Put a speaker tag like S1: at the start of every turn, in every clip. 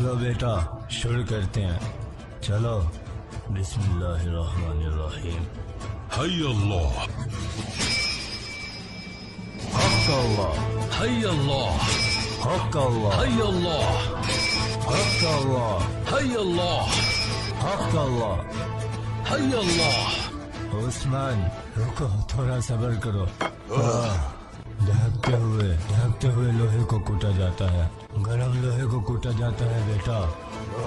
S1: चलो बेटा शुरू करते हैं। चलो बिस्मिल्लाहिर्रहमानिर्रहीम।
S2: हय अल्लाह,
S1: हक अल्लाह,
S2: हय अल्लाह,
S1: हक अल्लाह,
S2: हय अल्लाह,
S1: हक अल्लाह,
S2: हय अल्लाह,
S1: हक अल्लाह।
S2: हय अल्लाह।
S1: उस्मान रुको, थोड़ा सब्र करो। ढकते हुए लोहे को कूटा जाता है, गरम लोहे को कूटा जाता है बेटा।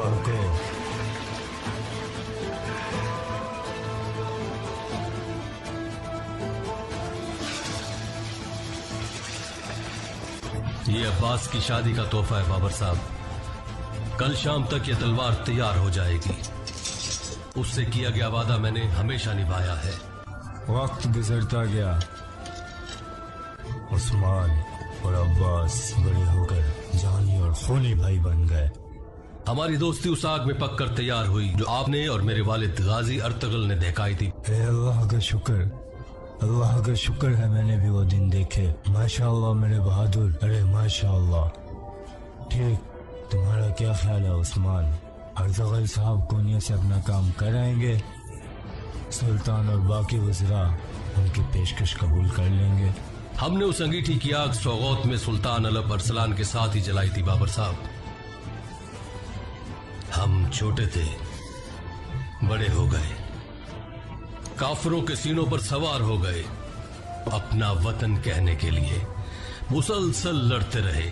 S1: रुको।
S2: ये अब्बास की शादी का तोहफा है बाबर साहब। कल शाम तक ये तलवार तैयार हो जाएगी। उससे किया गया वादा मैंने हमेशा निभाया है।
S1: वक्त गुजरता गया। उस्मान और अब्बास बड़े होकर जानी और खूनी भाई बन गए।
S2: हमारी दोस्ती उस आग में पककर तैयार हुई जो आपने और मेरे वालिद गाजी अर्तगल ने दहकाई थी।
S1: अल्लाह का शुक्र, अल्लाह का शुक्र है मैंने भी वो दिन देखे। माशाअल्लाह मेरे बहादुर, अरे माशाअल्लाह। ठीक, तुम्हारा क्या ख्याल है उस्मान? अर्तगल साहब कोनिया से अपना काम कराएंगे, सुल्तान और बाकी वज़रा उनकी पेशकश कबूल कर लेंगे।
S2: हमने उस अंगीठी की आग सौगौत में सुल्तान अलप अरसलान के साथ ही जलाई थी बाबर साहब। हम छोटे थे, बड़े हो गए, काफरों के सीनों पर सवार हो गए, अपना वतन कहने के लिए मुसलसल लड़ते रहे।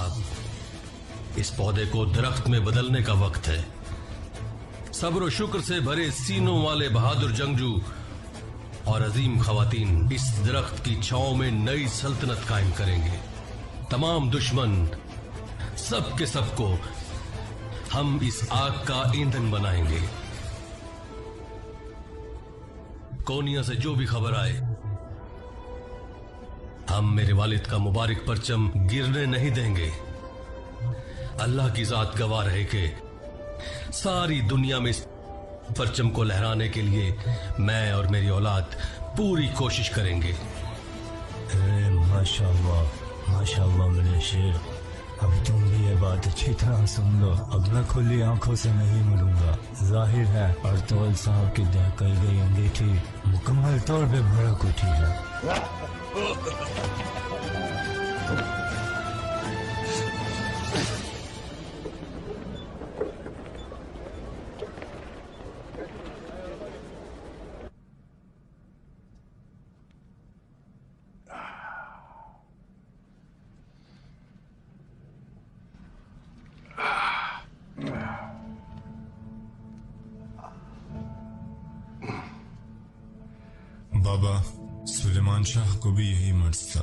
S2: अब इस पौधे को दरख्त में बदलने का वक्त है। सब्र और शुक्र से भरे सीनों वाले बहादुर जंगजू और अजीम खवातीन इस दरख्त की छांव में नई सल्तनत कायम करेंगे। तमाम दुश्मन सब के सबको हम इस आग का ईंधन बनाएंगे। कोनिया से जो भी खबर आए, हम मेरे वालिद का मुबारक परचम गिरने नहीं देंगे। अल्लाह की जात गवाह रहे कि सारी दुनिया में इस परचम को लहराने के लिए मैं और मेरी औलाद पूरी कोशिश करेंगे।
S1: अरे माशाअल्लाह, माशाअल्लाह मेरे शेर। अब तुम भी ये बात अच्छी तरह सुन लो। अब मैं खुली आंखों से नहीं मरूंगा। जाहिर है अर्तगल साहब की दहकाई गई अंगीठी मुकम्मल तौर पे भड़क उठी है।
S3: बाबा सुलेमान शाह को भी यही मर्ज था।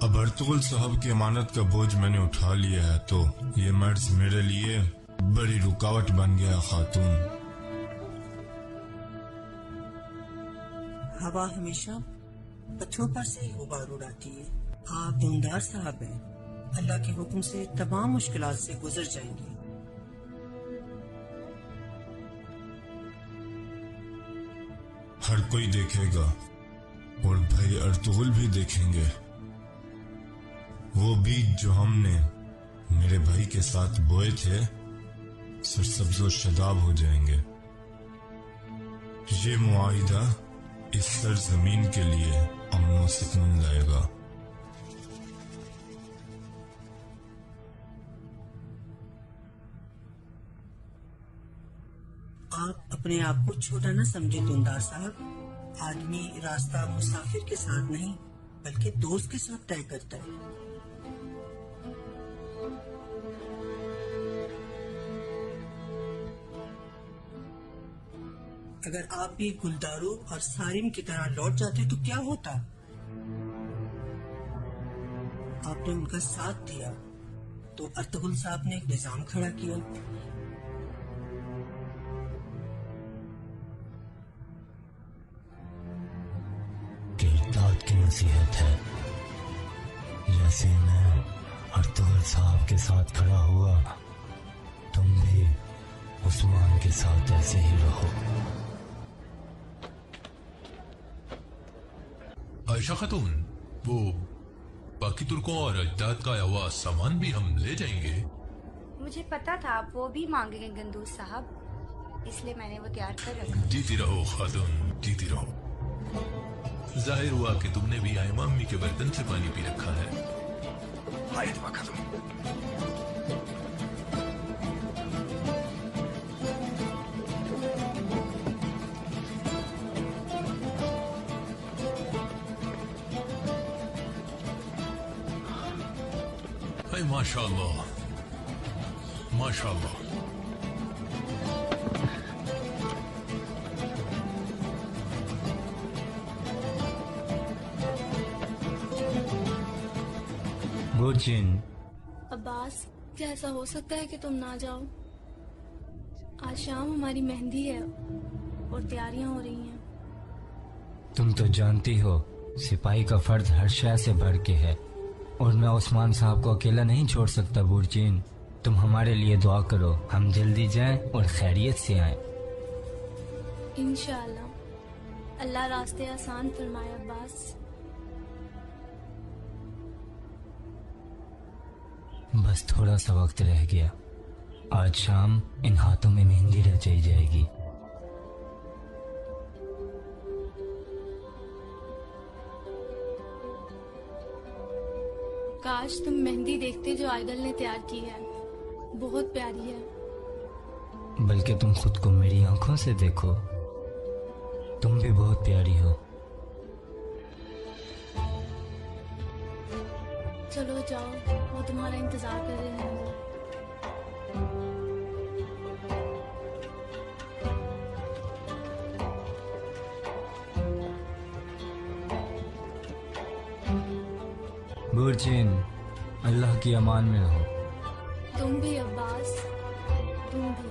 S3: अब अर्तुगल साहब की अमानत का बोझ मैंने उठा लिया है तो ये मर्ज मेरे लिए बड़ी रुकावट बन गया खातून।
S4: हवा हमेशा पत्थरों पर से ही गुबार उड़ाती है। आप दमदार साहब हैं, अल्लाह के हुक्म से तमाम मुश्किलात से गुजर जाएंगे।
S3: हर कोई देखेगा और भाई अर्तुगल भी देखेंगे। वो बीज जो हमने मेरे भाई के साथ बोए थे सरसब्ज और शदाब हो जाएंगे। ये मुआहिदा इस सरजमीन के लिए अमन और सुकून लाएगा।
S4: आप अपने आप को छोटा न समझे दुमदार साहब। आदमी रास्ता मुसाफिर के साथ नहीं बल्कि दोस्त के साथ तय करता है। अगर आप भी गुलदारों और सारिम की तरह लौट जाते तो क्या होता? आपने उनका साथ दिया तो अर्तुगल साहब ने एक निजाम खड़ा किया।
S1: की नसीहत है, जैसे मैं अर्तुगल साहब के साथ खड़ा हुआ तुम भी उस्मान के साथ ऐसे ही रहो।
S5: आयशा खातून, वो बाकी तुर्कों और अजदाद का आया हुआ सामान भी हम ले जाएंगे।
S6: मुझे पता था आप वो भी मांगेंगे गंदूज साहब, इसलिए मैंने वो तैयार कर रखा।
S5: जीती रहो खातून, जीती रहो। जाहिर हुआ कि तुमने भी आयमा अम्मी के बर्तन से पानी पी रखा है। हाय माशाअल्लाह, माशाअल्लाह।
S1: बुर्जिन,
S7: अब्बास, क्या ऐसा हो सकता है कि तुम ना जाओ? आज शाम हमारी मेहंदी है और तैयारियां हो रही हैं।
S1: तुम तो जानती हो सिपाही का फर्ज हर शय से बढ़ के है, और मैं उस्मान साहब को अकेला नहीं छोड़ सकता। बुर्जिन, तुम हमारे लिए दुआ करो, हम जल्दी जाएं और खैरियत से आएं।
S7: इंशाअल्लाह अल्लाह रास्ते आसान फरमाए। अब्बास,
S1: बस थोड़ा सा वक्त रह गया। आज शाम इन हाथों में मेहंदी रचाई जाएगी।
S7: काश तुम मेहंदी देखते जो आइडल ने तैयार की है, बहुत प्यारी है।
S1: बल्कि तुम खुद को मेरी आंखों से देखो, तुम भी बहुत प्यारी हो।
S7: चलो जाओ, वो तुम्हारा इंतजार कर रहे हैं।
S1: बुर्जिन, अल्लाह की अमान में रहो।
S7: तुम भी अब्बास, तुम भी।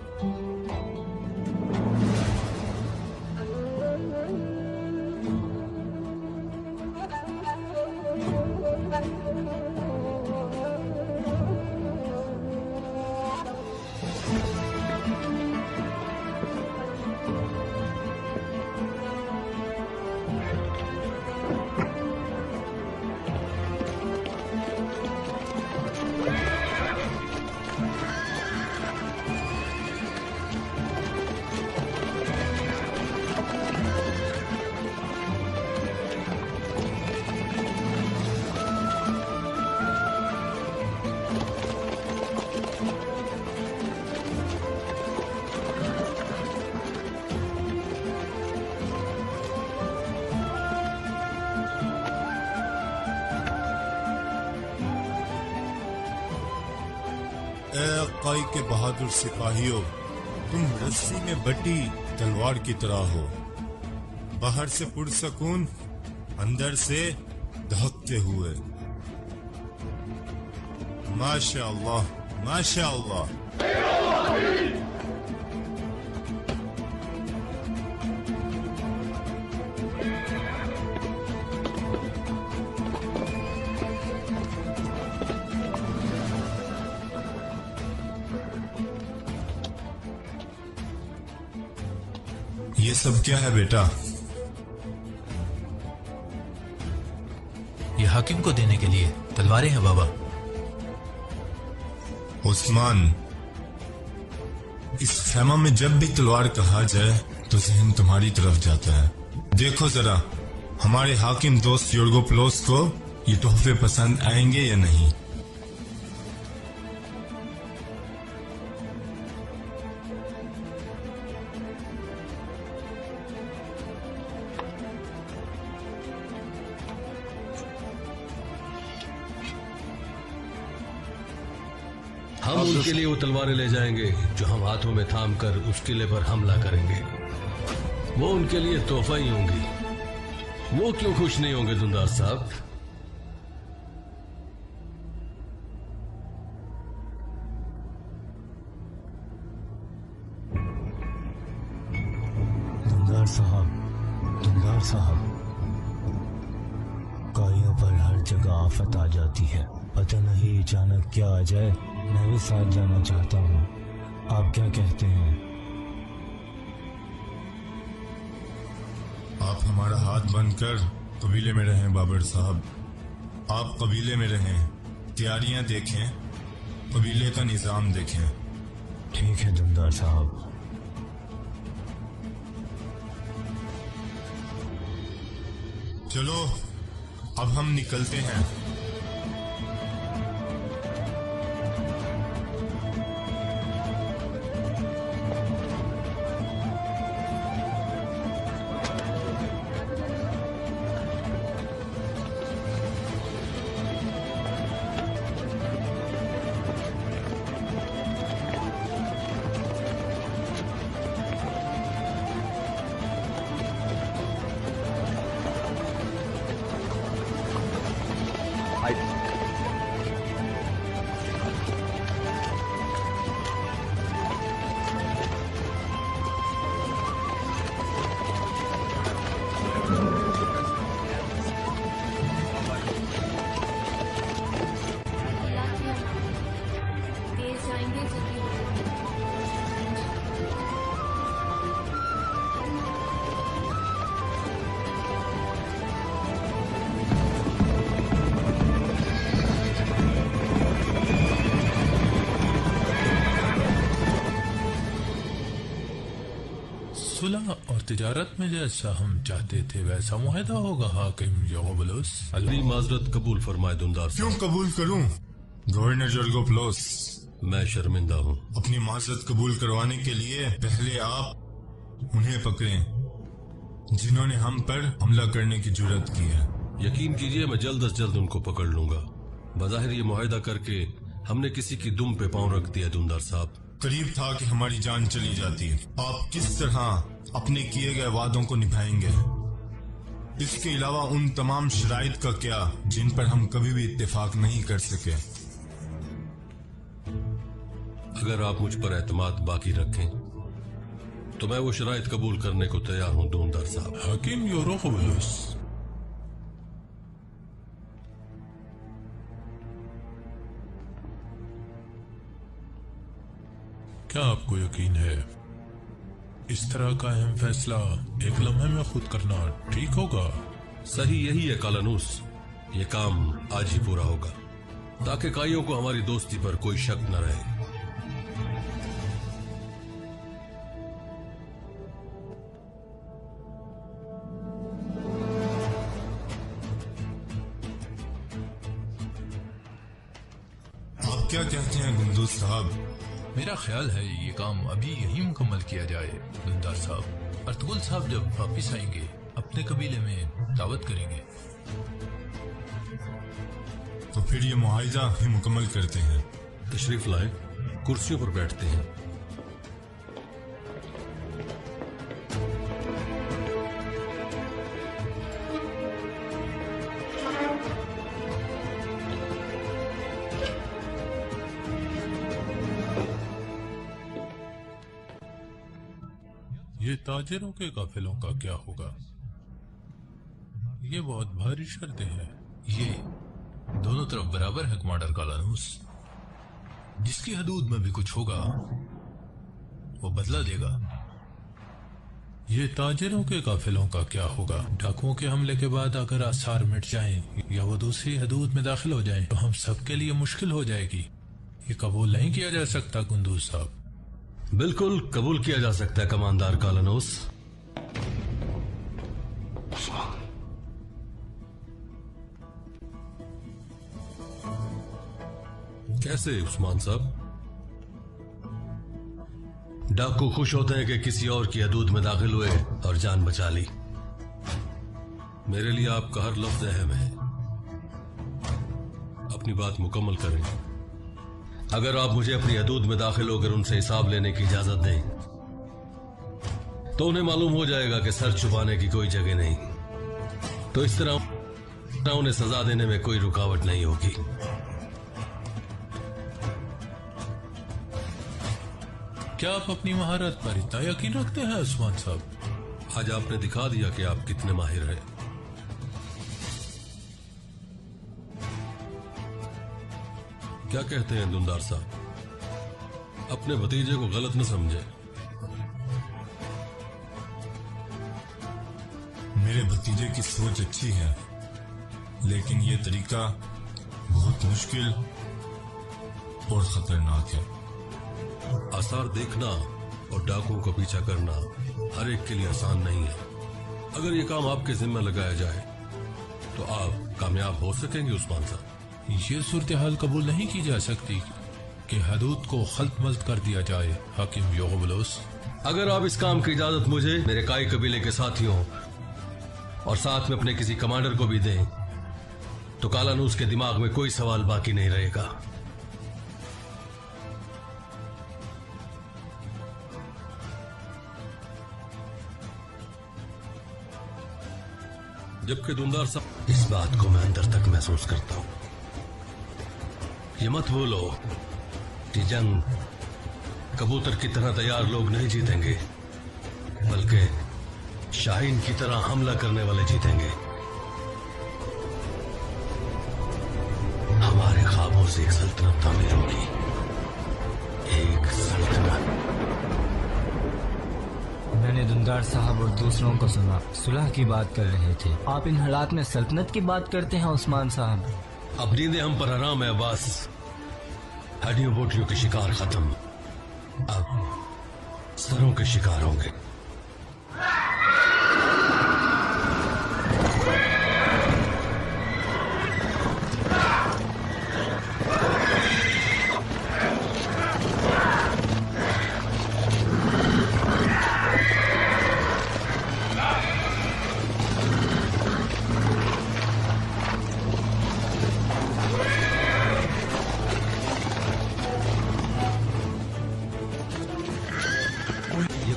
S3: अक्काई के बहादुर सिपाहियों, तुम रस्सी में बटी तलवार की तरह हो, बाहर से पुरसकून, अंदर से दहकते हुए। माशाअल्लाह, माशाअल्लाह। ये सब क्या है बेटा?
S5: ये हाकिम को देने के लिए तलवारें हैं बाबा।
S3: उस्मान, इस खैमा में जब भी तलवार कहा जाए तो जहन तुम्हारी तरफ जाता है। देखो जरा, हमारे हाकिम दोस्त योर्गोप्लोस को ये तोहफे पसंद आएंगे या नहीं?
S2: हम उनके लिए वो तलवारें ले जाएंगे जो हम हाथों में थाम कर उस किले पर हमला करेंगे। वो उनके लिए तोहफा ही होंगी। वो क्यों खुश नहीं होंगे दुंदार साहब?
S1: दुंदार साहब, काइयों पर हर जगह आफत आ जाती है। पता नहीं अचानक क्या आ जाए। मैं भी साथ जाना चाहता हूँ, आप क्या कहते हैं?
S3: आप हमारा हाथ बनकर कबीले में रहें बाबर साहब। आप कबीले में रहें, तैयारियां देखें, कबीले का निजाम देखें।
S1: ठीक है दुमदार साहब।
S3: चलो अब हम निकलते हैं।
S7: तेज जाएंगे जल्दी हो
S5: सुलह और तिजारत में जैसा हम चाहते थे वैसा मुआहदा होगा हाकिम योगबलुस।
S2: अल्लाह माजरत कबूल फरमाए दुमदार
S3: क्यों
S2: साहब।
S3: कबूल करूं गवर्नर जर्गोप्लोस?
S2: मैं शर्मिंदा हूँ।
S3: अपनी माजरत कबूल करवाने के लिए पहले आप उन्हें पकड़ें जिन्होंने हम पर हमला करने की जुर्रत की है।
S2: यकीन कीजिए मैं जल्द अज जल्द उनको पकड़ लूंगा। बज़ाहिर ये मुआहदा करके हमने किसी की दुम पे पांव रख दिया दुमदार साहब।
S3: करीब था कि हमारी जान चली जाती। आप किस तरह अपने किए गए वादों को निभाएंगे? इसके अलावा उन तमाम शराइत का क्या जिन पर हम कभी भी इत्तेफाक नहीं कर सके?
S2: अगर आप मुझ पर एतमाद बाकी रखें तो मैं वो शराइत कबूल करने को तैयार हूँ दुमदार साहब।
S5: हाकिम योगबलुस, क्या आपको यकीन है इस तरह का अहम फैसला एक लम्हे में खुद करना ठीक होगा?
S2: सही यही है कालानूस। ये काम आज ही पूरा होगा ताकि काइयों को हमारी दोस्ती पर कोई शक न रहे।
S3: आप क्या कहते हैं गुंदूज साहब?
S5: मेरा ख्याल है ये काम अभी यही मुकम्मल किया जाए दुमदार साहब। अर्तुगरुल साहब जब वापिस आएंगे अपने कबीले में दावत करेंगे।
S3: तो फिर ये मुआहिदा ही मुकम्मल करते हैं।
S2: तशरीफ लाए, कुर्सियों पर बैठते हैं।
S5: ये ताजिरों के काफिलों का क्या होगा? ये बहुत भारी शर्तें हैं। ये दोनों तरफ बराबर है कमांडर कालानूस। जिसकी हदूद में भी कुछ होगा वो बदला देगा। ये ताजिरों के काफिलों का क्या होगा? डाकुओं के हमले के बाद अगर आसार मिट जाएं या वो दूसरी हदूद में दाखिल हो जाएं तो हम सबके लिए मुश्किल हो जाएगी। ये कबूल नहीं किया जा सकता गुंदूज साहब।
S2: बिल्कुल कबूल किया जा सकता है कमांडर कालानूस। कैसे उस्मान साहब? डाकू खुश होते हैं कि किसी और की हदूद में दाखिल हुए और जान बचा ली। मेरे लिए आपका हर लफ्ज अहम है। अपनी बात मुकम्मल करें। अगर आप मुझे अपनी हदूद में दाखिल होकर उनसे हिसाब लेने की इजाजत दें तो उन्हें मालूम हो जाएगा कि सर छुपाने की कोई जगह नहीं। तो इस तरह उन्हें सजा देने में कोई रुकावट नहीं होगी।
S5: क्या आप अपनी महारत पर इतना यकीन रखते हैं उस्मान साहब?
S2: आज आपने दिखा दिया कि आप कितने माहिर हैं। क्या कहते हैं दुमदार साहब? अपने भतीजे को गलत न समझे।
S3: मेरे भतीजे की सोच अच्छी है लेकिन ये तरीका बहुत मुश्किल और खतरनाक है।
S2: आसार देखना और डाकुओं का पीछा करना हर एक के लिए आसान नहीं है। अगर ये काम आपके जिम्मे लगाया जाए तो आप कामयाब हो सकेंगे उस्मान साहब।
S5: ये सूरत हाल कबूल नहीं की जा सकती कि हदूद को खल्त-मल्त कर दिया जाए हाकिम योगबलोस।
S2: अगर आप इस काम की इजाजत मुझे, मेरे काई कबीले के साथियों और साथ में अपने किसी कमांडर को भी दें तो कालानूस के दिमाग में कोई सवाल बाकी नहीं रहेगा। जबकि दुंदार साहब, इस बात को मैं अंदर तक महसूस करता हूं। ये मत बोलो कि जंग कबूतर की तरह तैयार लोग नहीं जीतेंगे, बल्कि शाहीन की तरह हमला करने वाले जीतेंगे। हमारे ख्वाबों से एक सल्तनत तामीर होगी, एक सल्तनत।
S1: मैंने दुंदार साहब और दूसरों को सुना सुलह की बात कर रहे थे। आप इन हालात में सल्तनत की बात करते हैं उस्मान साहब?
S2: अब नींदें हम पर हराम है अब्बास। हड्डियों बोटियों के शिकार खत्म, अब सरों के शिकार होंगे।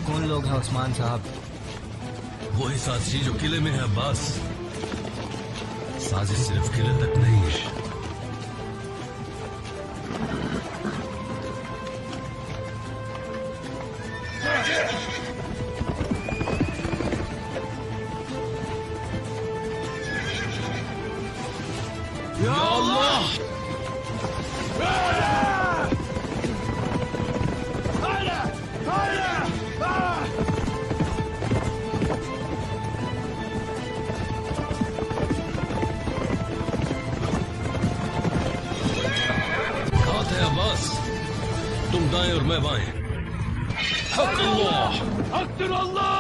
S1: कौन लोग हैं उस्मान साहब?
S2: वही साजिश जो किले में है अब्बास। साजिश सिर्फ किले तक नहीं है। या अल्लाह! तुम दाएं और मैं बाएं। हक अल्लाह! अक्बर अल्लाह!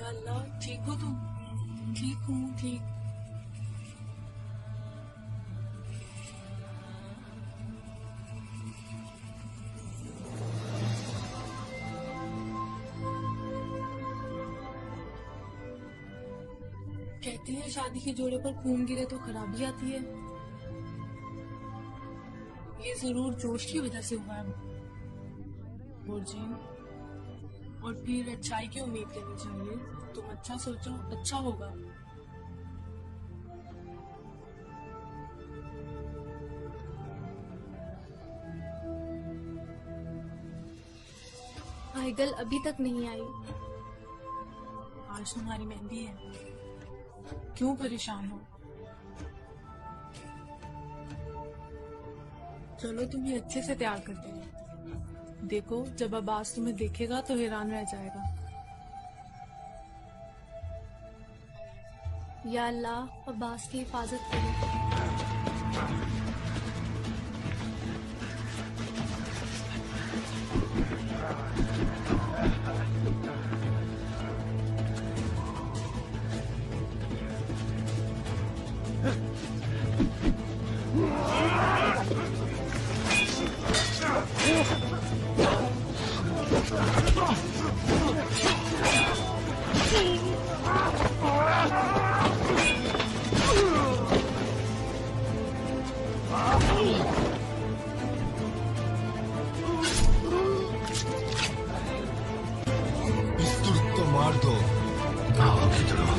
S7: या अल्लाह, ठीक हो तुम? ठीक हूँ, ठीक। कहते हैं शादी के जोड़े पर खून गिरे तो खराबी आती है। ये जरूर जोश की वजह से हुआ है। और जी, और फिर अच्छाई की उम्मीद करनी चाहिए। तुम अच्छा सोचो, अच्छा होगा। आइगल अभी तक नहीं आई। आज तुम्हारी मेहंदी है, क्यों परेशान हो? चलो तुम्हें अच्छे से तैयार करते हैं। देखो, जब अब्बास तुम्हें देखेगा तो हैरान रह जाएगा। या अल्लाह, अब्बास की हिफाजत करो।
S3: इस तुर्क को मार दो।
S2: आओ किधर हो?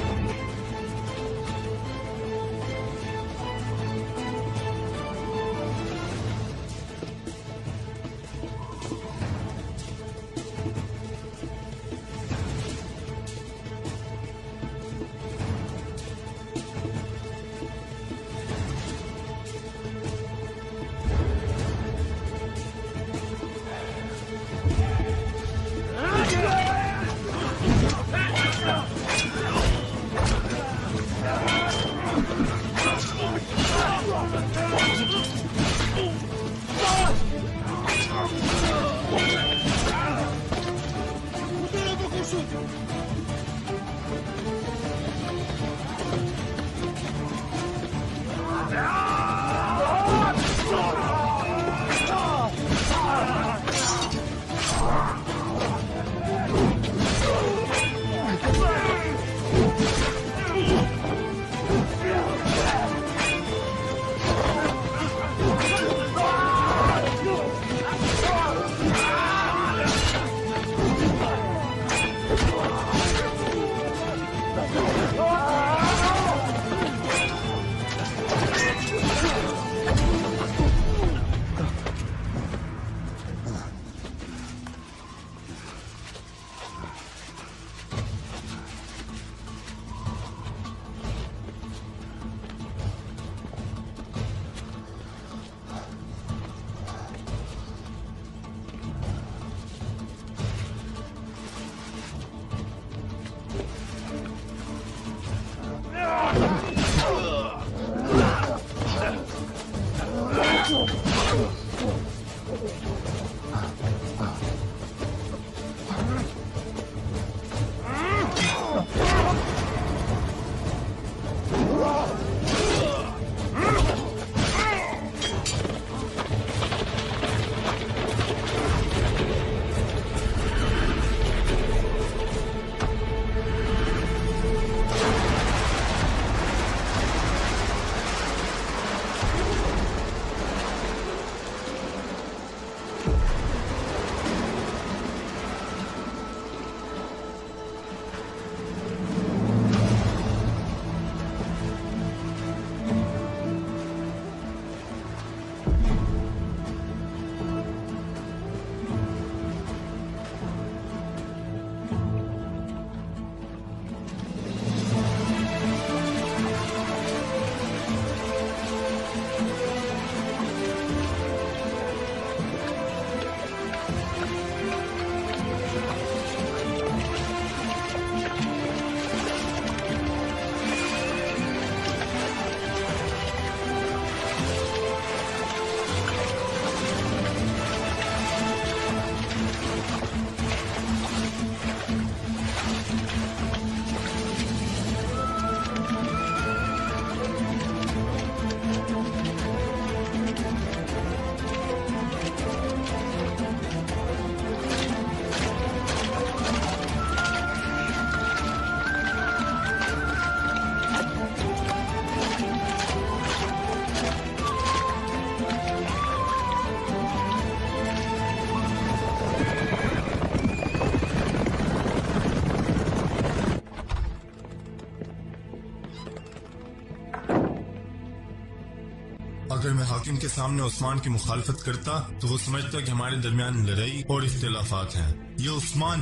S3: अगर मैं हाकिम के सामने उस्मान की मुखालफत करता तो वो समझता कि हमारे दरमियान लड़ाई और इख्तिलाफात हैं। ये उस्मान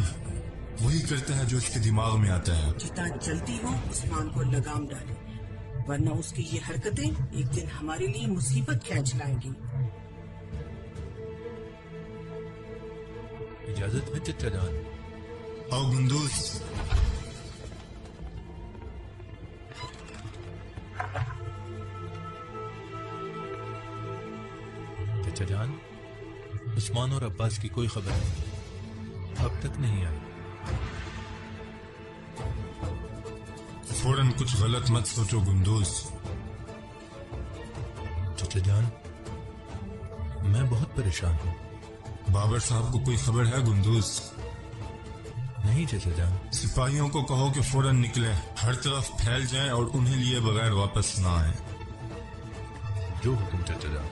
S3: वही करता है जो इसके दिमाग में आता है।
S4: जितना जल्दी हो उस्मान को लगाम डाले, वरना उसकी ये हरकतें एक दिन हमारे लिए मुसीबत खींच लाएंगी।
S5: इजाजत है चचा जान।
S3: आओ गुंदूस।
S5: चचा जान, उस्मान और अब्बास की कोई खबर नहीं, अब तक नहीं आई।
S3: फौरन कुछ गलत मत सोचो गुंदूस।
S5: चचा जान, मैं बहुत परेशान हूँ।
S3: बाबर साहब को कोई खबर है गुंदूस?
S5: नहीं चचा जान।
S3: सिपाहियों को कहो कि फौरन निकलें, हर तरफ फैल जाएं और उन्हें लिए बगैर वापस ना आए।
S5: जो हुक्म चचा जान।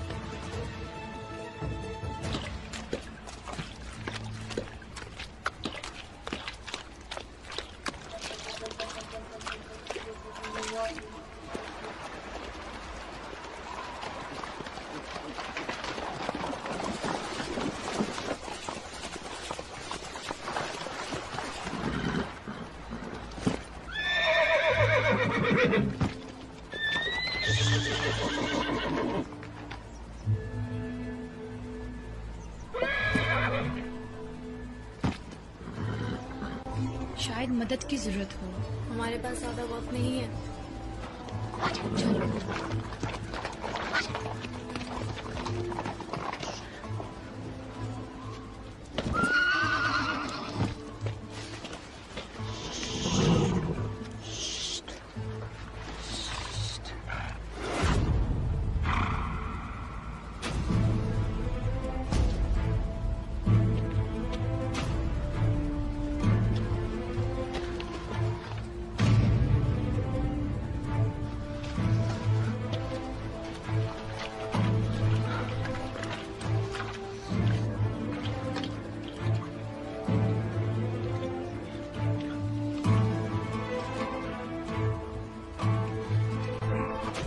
S8: शायद मदद की जरूरत हो।
S7: हमारे पास ज्यादा वक्त नहीं है।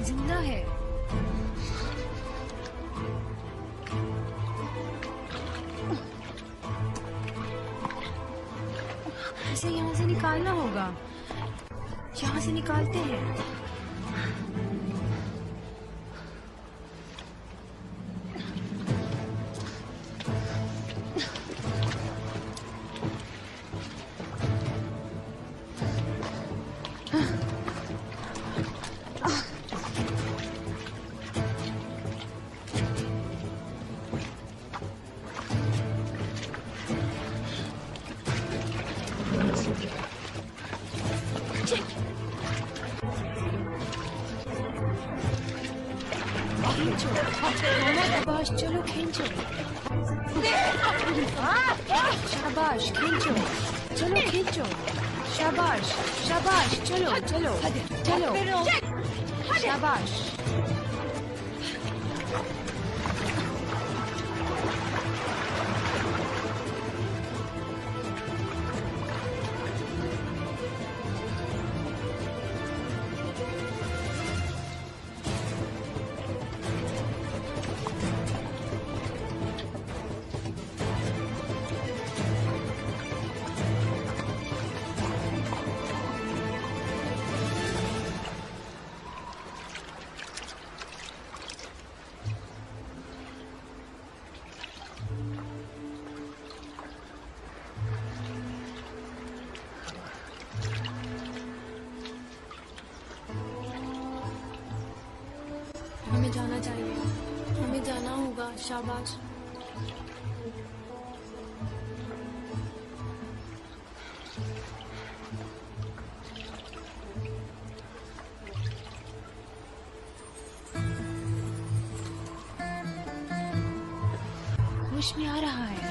S8: जिंदा है। इसे यहाँ से निकालना होगा। यहाँ से निकालते हैं। खींचो शाबाश, चलो खींचो। शाबाश खींचो, चलो खींचो। शाबाश शाबाश, चलो चलो चलो। शाबाश।
S7: हमें जाना चाहिए, हमें जाना होगा। शाबाश।
S8: होश में आ रहा है।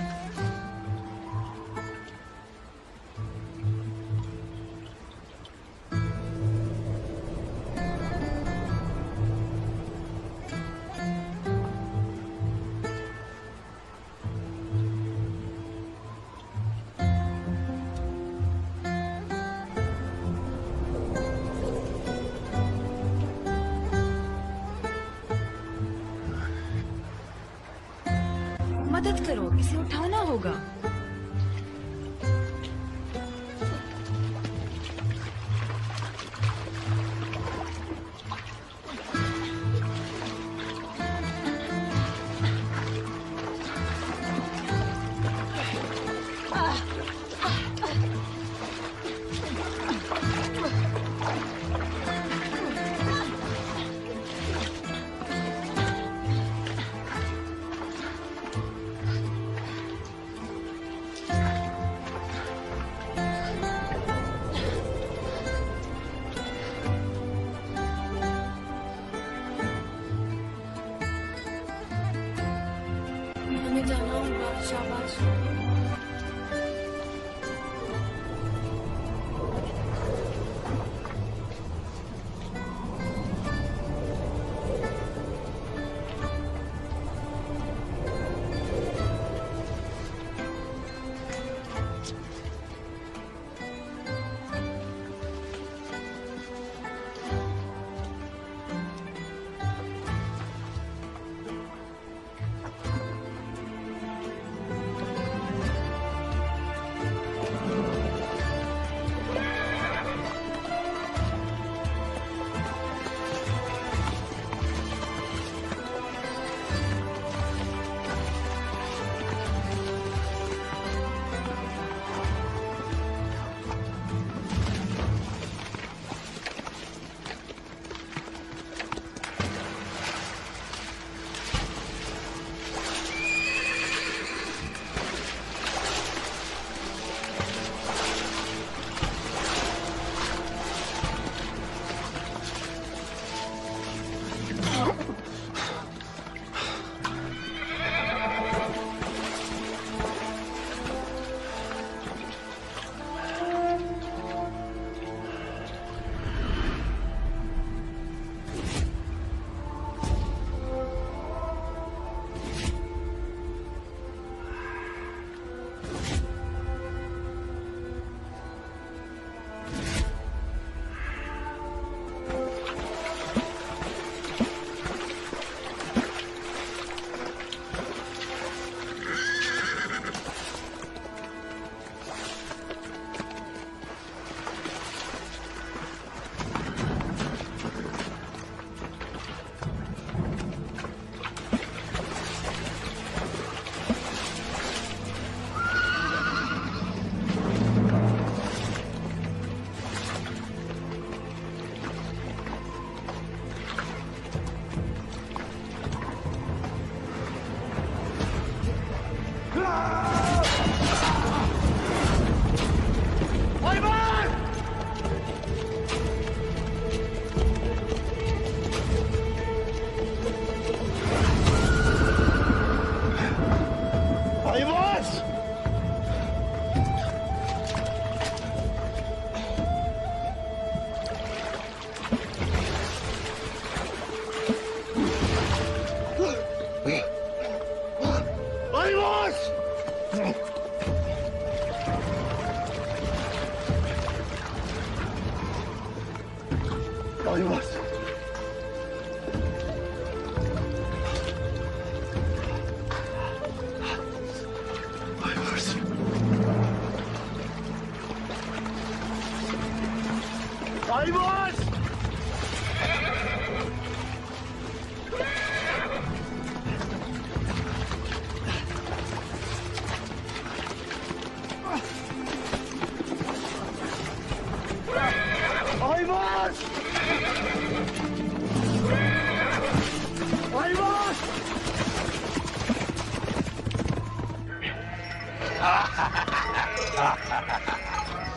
S8: मदद करो, इसे उठाना होगा।
S7: हमें जाना होगा। शाबाश।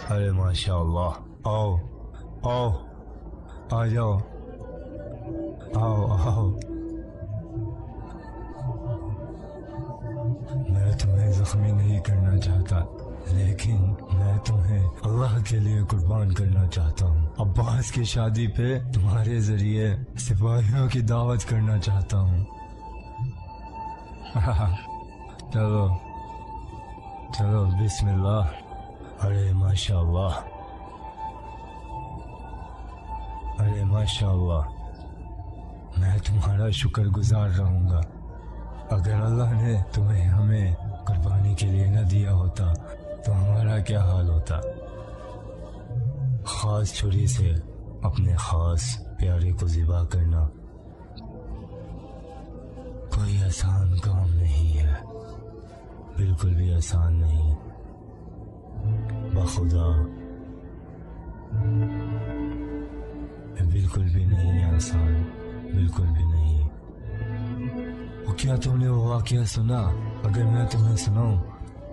S1: अरे माशाअल्लाह, आओ आओ, आ जाओ, आओ आओ। मैं तुम्हें जख्मी नहीं करना चाहता, लेकिन मैं तुम्हें अल्लाह के लिए कुर्बान करना चाहता हूँ। अब्बास की शादी पे तुम्हारे जरिए सिपाहियों की दावत करना चाहता हूँ। चलो चलो, बिस्मिल्लाह। अरे माशाअल्लाह, अरे माशाअल्लाह, मैं तुम्हारा शुक्रगुजार रहूंगा। अगर अल्लाह ने तुम्हें हमें कुर्बानी के लिए न दिया होता तो हमारा क्या हाल होता। खास छुरी से अपने खास प्यारे को ज़िबा करना कोई आसान काम नहीं है, बिल्कुल भी आसान नहीं। बखुदा बिल्कुल भी नहीं आसान, बिल्कुल भी नहीं। वो क्या तुमने वो वाकया सुना? अगर मैं तुम्हें सुनाऊं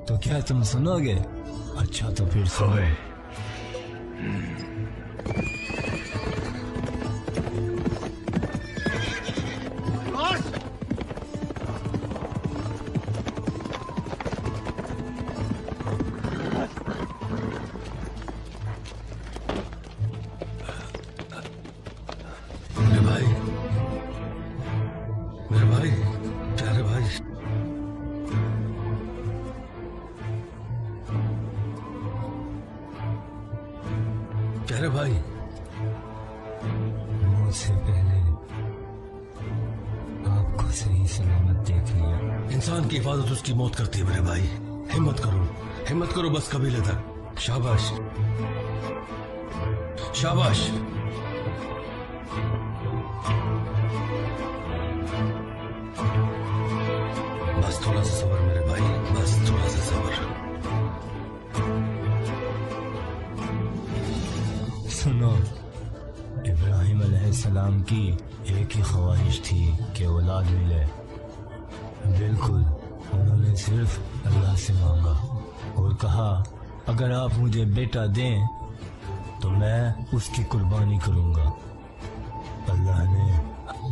S1: तो क्या तुम सुनोगे? अच्छा तो फिर सुनो।
S2: प्यारे भाई,
S1: मुझसे पहले आपको सही सलामत देख लिया।
S2: इंसान की हिफाजत उसकी मौत करती है मेरे भाई। हिम्मत करो बस कबीले तक। शाबाश शाबाश। बस थोड़ा सा सब्र मेरे भाई, बस थोड़ा सा सब्र।
S1: सुनो, इब्राहिम अलैहिस्सलाम की एक ही ख्वाहिश थी कि औलाद मिले। बिल्कुल, उन्होंने सिर्फ अल्लाह से मांगा और कहा अगर आप मुझे बेटा दें तो मैं उसकी कुर्बानी करूंगा। अल्लाह ने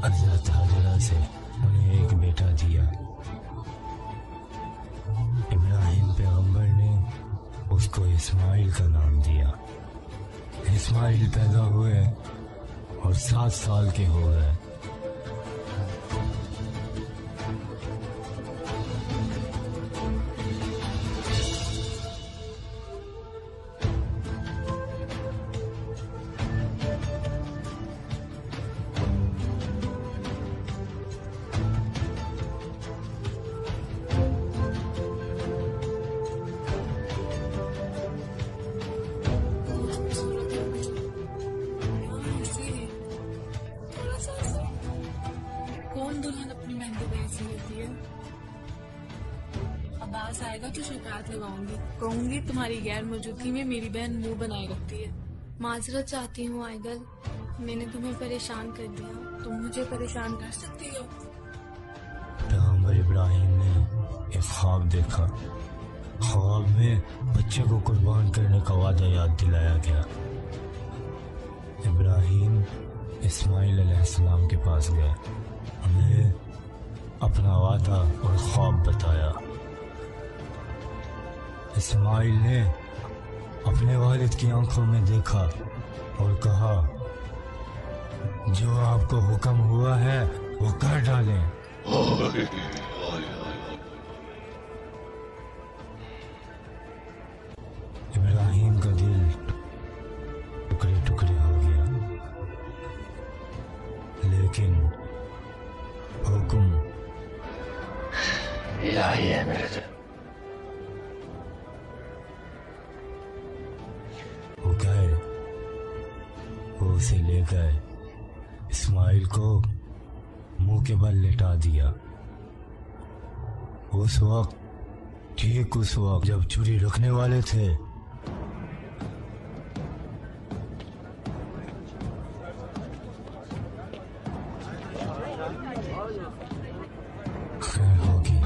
S1: हज़रत हाजरा से उन्हें एक बेटा दिया। इब्राहिम पैगंबर ने उसको इस्माइल का नाम दिया। इस्माइल पैदा हुए और 7 साल के हो गए।
S7: कौन दुल्हन अपनी मेहंदी बेच लेती है? अब्बास आएगा तो शिकायत लगाऊंगी, कहूंगी तुम्हारी गैर मौजूदगी में मेरी बहन मुंह बनाए रखती है।
S8: माजरत चाहती हूँ आइगल, मैंने तुम्हें परेशान कर दिया।
S7: तुम मुझे परेशान कर सकती हो?
S1: पैगंबर इब्राहिम ने एक ख्वाब देखा। ख्वाब में बच्चे को कुर्बान करने का वादा याद दिलाया गया। इब्राहिम इस्माइल अलैहिस्सलाम के पास गए, उन्हें अपना वादा और ख्वाब बताया। इस्माइल ने अपने वालिद की आंखों में देखा और कहा जो आपको हुक्म हुआ है वो कर डालें। इब्राहिम का दिल टुकड़े टुकड़े हो गया, लेकिन हुक्म इलाही है मेरे से। वो गए, वो उसे ले गए, इस्माइल को मुंह के बल लेटा दिया। उस वक्त, ठीक उस वक्त जब छुरी रखने वाले थे, खैर होगी।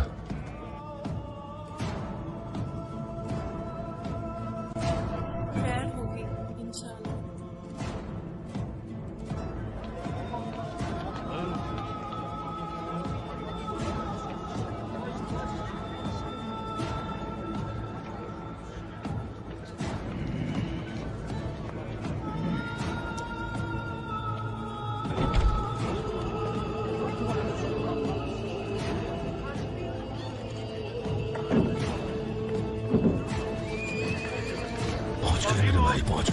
S7: खैर होगी इंशाल्लाह।
S2: पहुंच गए मेरे भाई, पहुंच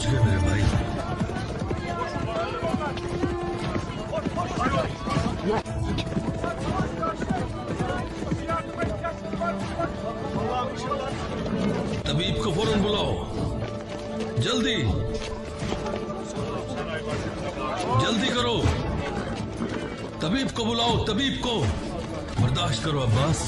S2: गए मेरे भाई। तबीब को फौरन बुलाओ, जल्दी जल्दी करो। तबीब को बुलाओ, तबीब को। बर्दाश्त करो अब्बास।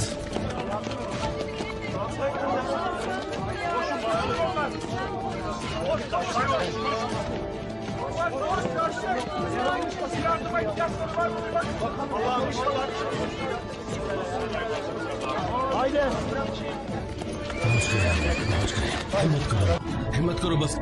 S2: हिम्मत करो, हिम्मत करो बस।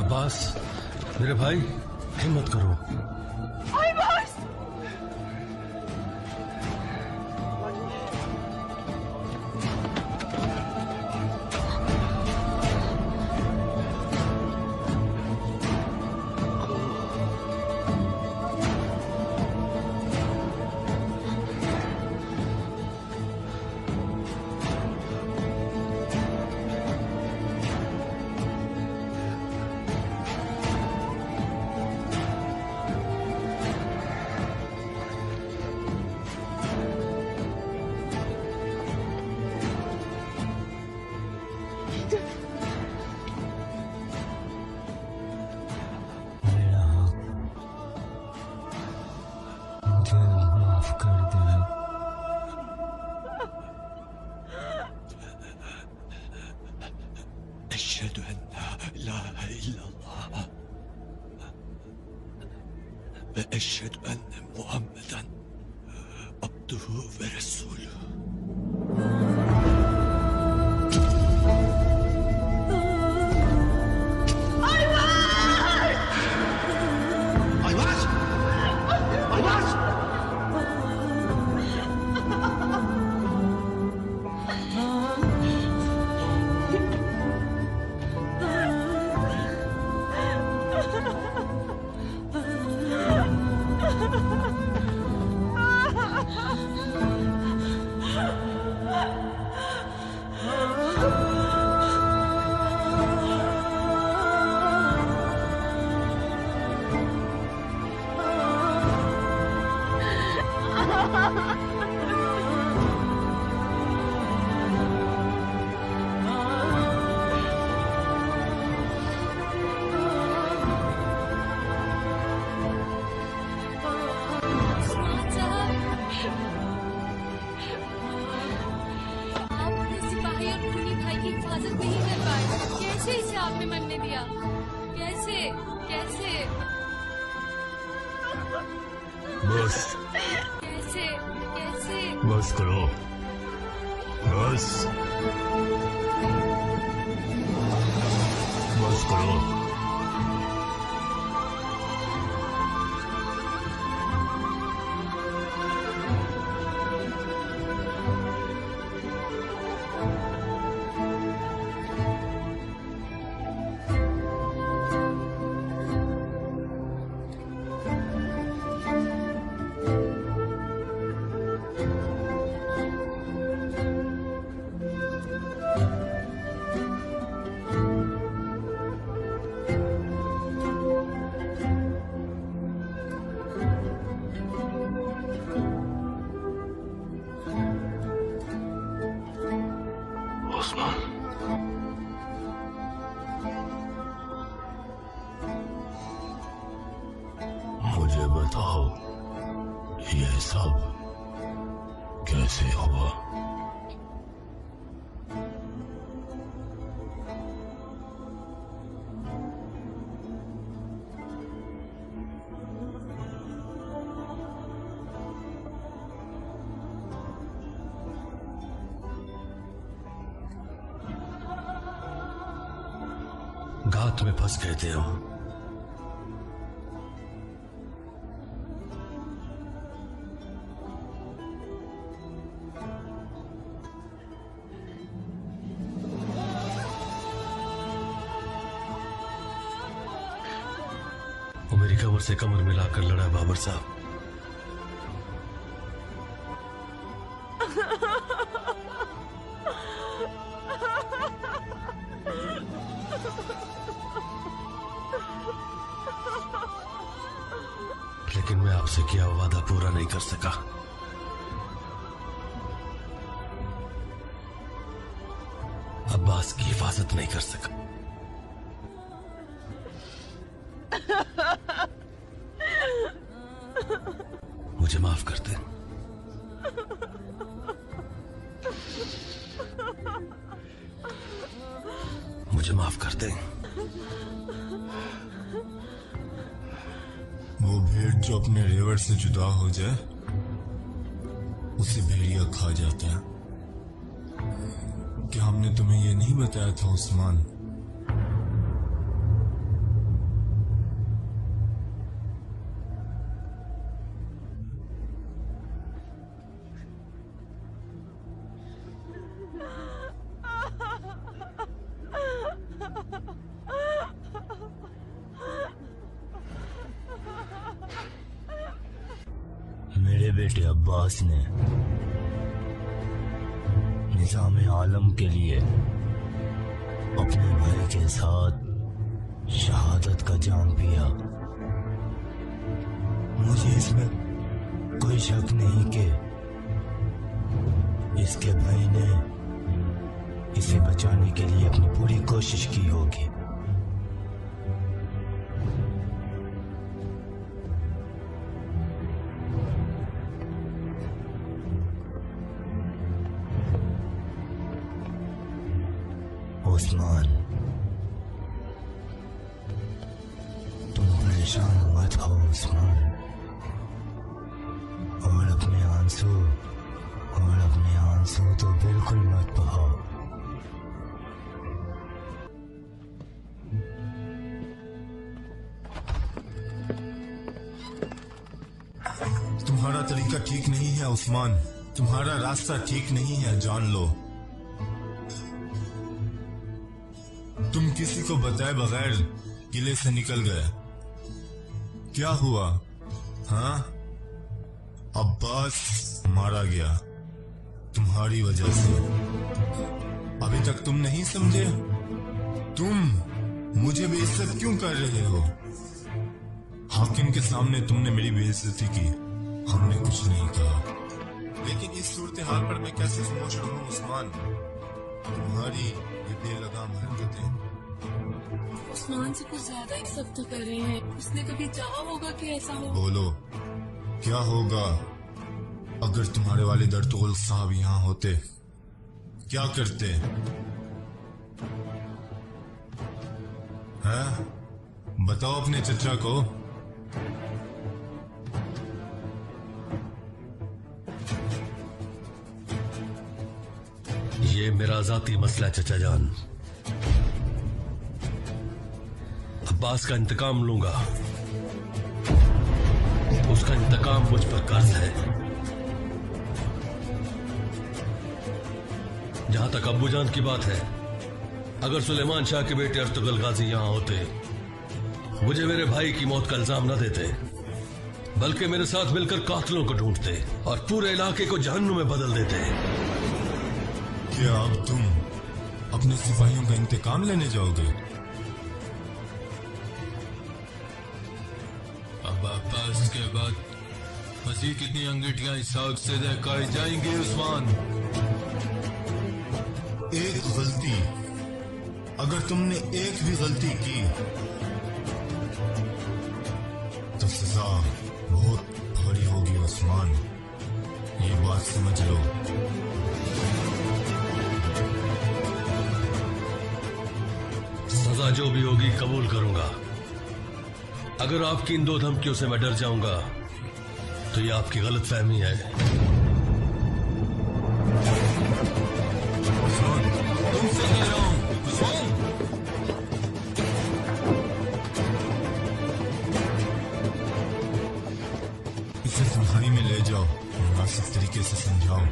S2: अब्बास, मेरे भाई, हिम्मत करो। माफ कर दे।
S9: अशहदु अन्ना इलाहा इल्लल्लाह व अशहदु अन्ना मुहम्मदन अब्दुहु व रसूलुहु।
S8: आपने मरने दिया? कैसे कैसे
S3: बस
S8: कैसे कैसे?
S3: बस करो, बस बस करो। मुझे बताओ ये सब कैसे हुआ?
S2: घात में फंस गए थे हम। वो मेरी कमर से कमर मिलाकर लड़ा बाबर साहब। लेकिन मैं आपसे किया हुआ वादा पूरा नहीं कर सका। अब्बास की हिफाजत नहीं कर सका। मुझे माफ कर दे। मुझे माफ कर दे।
S3: वो भेड़ जो अपने रेवड़ से जुदा हो जाए उसे भेड़िया खा जाता है। क्या हमने तुम्हें ये नहीं बताया था उस्मान?
S1: मेरे बेटे अब्बास ने निजाम आलम के लिए अपने भाई के साथ शहादत का जाम पिया। मुझे इसमें कोई शक नहीं कि इसके भाई ने इसे बचाने के लिए अपनी पूरी कोशिश की होगी। उस्मान, तुम परेशान मत हो उस्मान, और अपने आंसू तो बिल्कुल मत बहाओ।
S3: तुम्हारा तरीका ठीक नहीं है उस्मान, तुम्हारा रास्ता ठीक नहीं है, जान लो। तुम किसी को बताए बगैर किले से निकल गए। क्या हुआ? हाँ, अब्बास मारा गया तुम्हारी वजह से। अभी तक तुम नहीं समझे? तुम मुझे बेइज्जत क्यों कर रहे हो? हाकिम के सामने तुमने मेरी बेइज्जती की, हमने कुछ नहीं कहा। लेकिन इस सूरत हाल पर मैं कैसे खामोश रहूं उस्मान? तुम्हारी ये बेलगाम हरकतें
S7: उस्मान से कुछ ज्यादा ही सख्त कर रहे हैं। उसने कभी चाहा होगा कि ऐसा हो? बोलो,
S3: क्या होगा अगर तुम्हारे वालिद अर्तुगरुल साहब यहाँ होते? क्या करते हैं? बताओ अपने चचा को।
S2: ये मेरा जाती मसला है चचा जान। अब्बास का इंतकाम लूंगा, उसका इंतकाम मुझ पर कर्ज है। जहां तक अब्बू जान की बात है, अगर सुलेमान शाह के बेटे अर्तुगरुल गाजी यहां होते, मुझे मेरे भाई की मौत का इल्जाम न देते, बल्कि मेरे साथ मिलकर कातिलों को ढूंढते और पूरे इलाके को जहन्नुम में बदल देते।
S3: क्या अब तुम अपने सिपाहियों का इंतकाम लेने जाओगे?
S5: अब अब्बास के बाद मजीद कितनी अंगीठियां इस आग से दहकाई जाएंगी उस्मान?
S3: एक गलती, अगर तुमने एक भी गलती की तो सजा बहुत भारी होगी उस्मान, ये बात समझ लो।
S2: सजा जो भी होगी कबूल करूंगा। अगर आपकी इन दो धमकियों से मैं डर जाऊंगा तो ये आपकी गलत फहमी है।
S3: तुमसे कह रहा हूं, इसे तन्हाई में ले जाओ, मुनासिब तरीके से समझाओ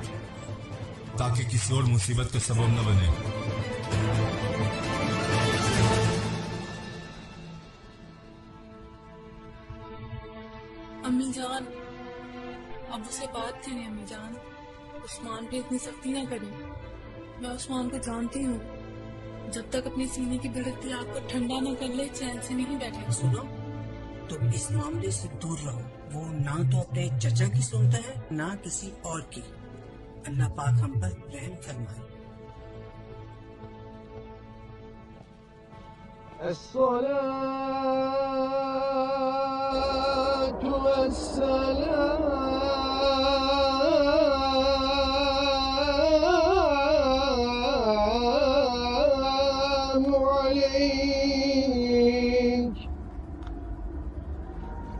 S3: ताकि किसी और मुसीबत का सबब न बने।
S7: अम्मी जान, अब उसे बात करें अम्मी जान। उस्मान पे इतनी सख्ती ना करें। मैं उस्मान को जानती हूँ, जब तक अपने सीने की भड़कती आग को ठंडा न कर ले चैन से नहीं बैठेगा।
S4: सुनो, तुम इस मामले से दूर रहो। वो ना तो अपने चचा की सुनता है ना किसी और की। अल्लाह पाक हम पर रहम फरमाए।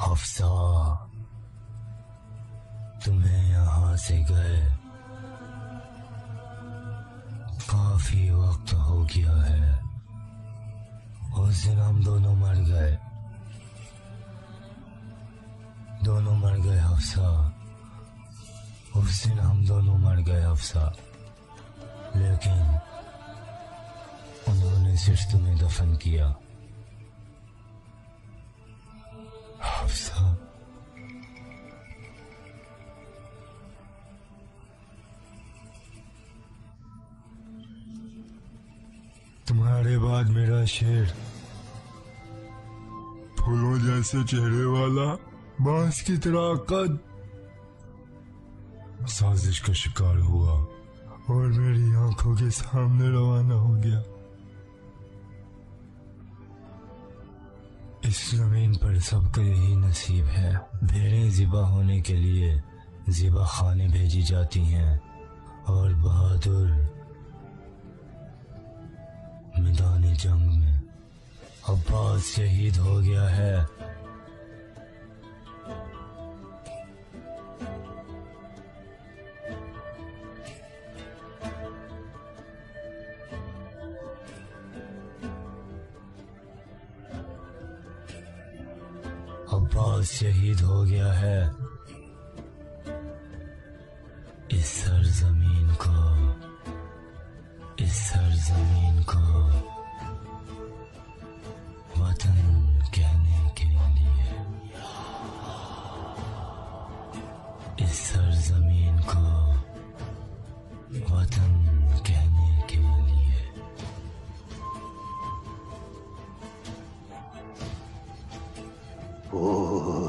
S1: हफ्सा, तुम्हें यहाँ से गए काफी वक्त हो गया है। उस दिन हम दोनों मर गए, हफ्सा। उस दिन हम दोनों मर गए हफ्सा, लेकिन उन्होंने सिर्फ तुम्हें दफन किया हफ्सा। तुम्हारे बाद मेरा शेर फूलों जैसे चेहरे वाला, बांस की तरह कद, साजिश का शिकार हुआ और मेरी आंखों के सामने रवाना हो गया। इस जमीन पर सबका यही नसीब है। भेड़ें ज़िबा होने के लिए ज़िबा खाने भेजी जाती हैं और बहादुर मैदान जंग में अब्बास शहीद हो गया है। अब्बास शहीद हो गया है। इस सरजमीन को वतन कहने के लिए, इस सरजमीन को वतन कहने के लिए।
S9: Oh